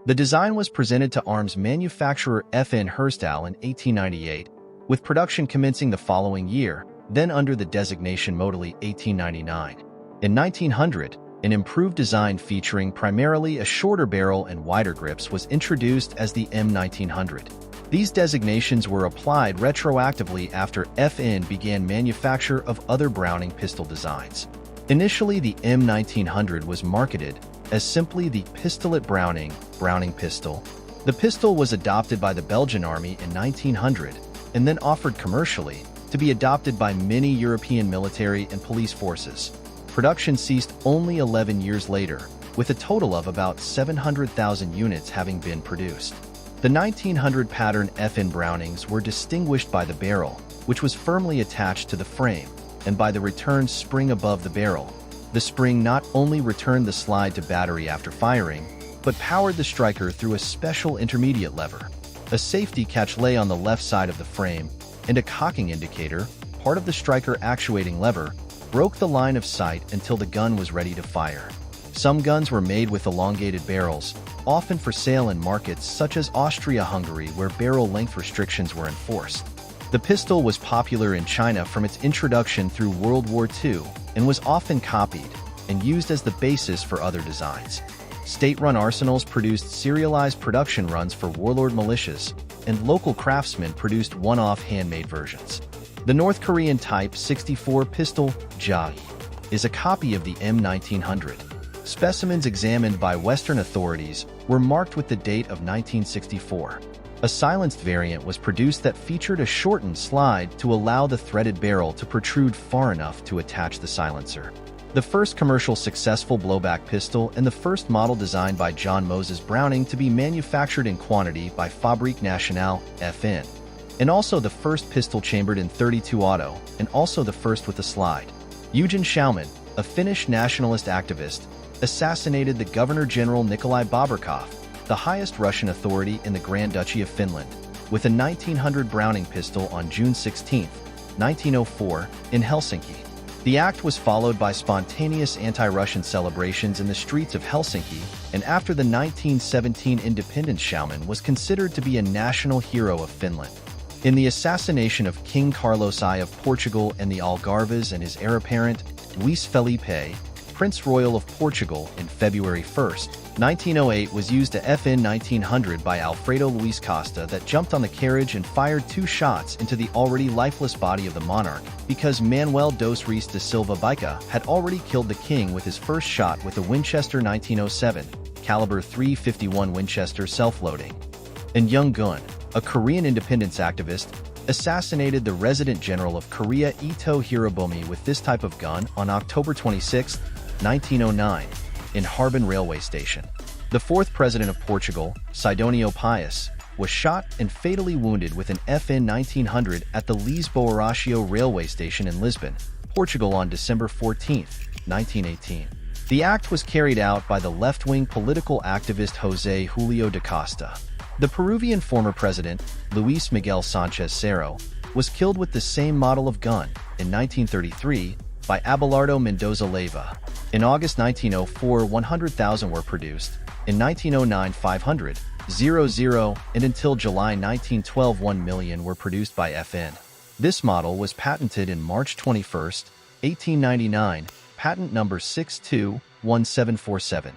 The design was presented to arms manufacturer FN Herstal in 1898, with production commencing the following year, then under the designation Modele 1899. In 1900, an improved design featuring primarily a shorter barrel and wider grips was introduced as the M1900. These designations were applied retroactively after FN began manufacture of other Browning pistol designs. Initially, the M1900 was marketed as simply the Pistolet Browning pistol. The pistol was adopted by the Belgian army in 1900 and then offered commercially to be adopted by many European military and police forces. Production ceased only 11 years later, with a total of about 700,000 units having been produced. The 1900 pattern FN Brownings were distinguished by the barrel, which was firmly attached to the frame, and by the return spring above the barrel. The spring not only returned the slide to battery after firing, but powered the striker through a special intermediate lever. A safety catch lay on the left side of the frame, and a cocking indicator, part of the striker actuating lever, broke the line of sight until the gun was ready to fire. Some guns were made with elongated barrels, often for sale in markets such as Austria-Hungary where barrel length restrictions were enforced. The pistol was popular in China from its introduction through World War II and was often copied and used as the basis for other designs. State-run arsenals produced serialized production runs for warlord militias, and local craftsmen produced one-off handmade versions. The North Korean Type 64 pistol, Ja, is a copy of the M1900. Specimens examined by Western authorities were marked with the date of 1964. A silenced variant was produced that featured a shortened slide to allow the threaded barrel to protrude far enough to attach the silencer. The first commercial successful blowback pistol and the first model designed by John Moses Browning to be manufactured in quantity by Fabrique Nationale, FN. And also the first pistol chambered in .32 auto, and also the first with a slide. Eugen Schaumann, a Finnish nationalist activist, assassinated the Governor-General Nikolai Bobrikov, the highest Russian authority in the Grand Duchy of Finland, with a 1900 Browning pistol on June 16, 1904, in Helsinki. The act was followed by spontaneous anti-Russian celebrations in the streets of Helsinki, and after the 1917 independence, Schaumann was considered to be a national hero of Finland. In the assassination of King Carlos I of Portugal and the Algarves and his heir apparent, Luís Felipe, Prince Royal of Portugal, in February 1, 1908 was used a FN 1900 by Alfredo Luis Costa that jumped on the carriage and fired 2 shots into the already lifeless body of the monarch because Manuel dos Reis de Silva Baica had already killed the king with his first shot with a Winchester 1907, caliber .351 Winchester self-loading. And Young Gun, a Korean independence activist, assassinated the resident general of Korea Ito Hirobomi with this type of gun on October 26, 1909, in Harbin Railway Station. The 4th president of Portugal, Sidonio Pais, was shot and fatally wounded with an FN 1900 at the Lisboa Horácio Railway Station in Lisbon, Portugal on December 14, 1918. The act was carried out by the left-wing political activist José Julio da Costa. The Peruvian former president, Luis Miguel Sánchez Cerro, was killed with the same model of gun in 1933 by Abelardo Mendoza Leiva. In August 1904, 100,000 were produced. In 1909, 500, 00, and until July 1912, 1 million were produced by FN. This model was patented in March 21, 1899, patent number 621747.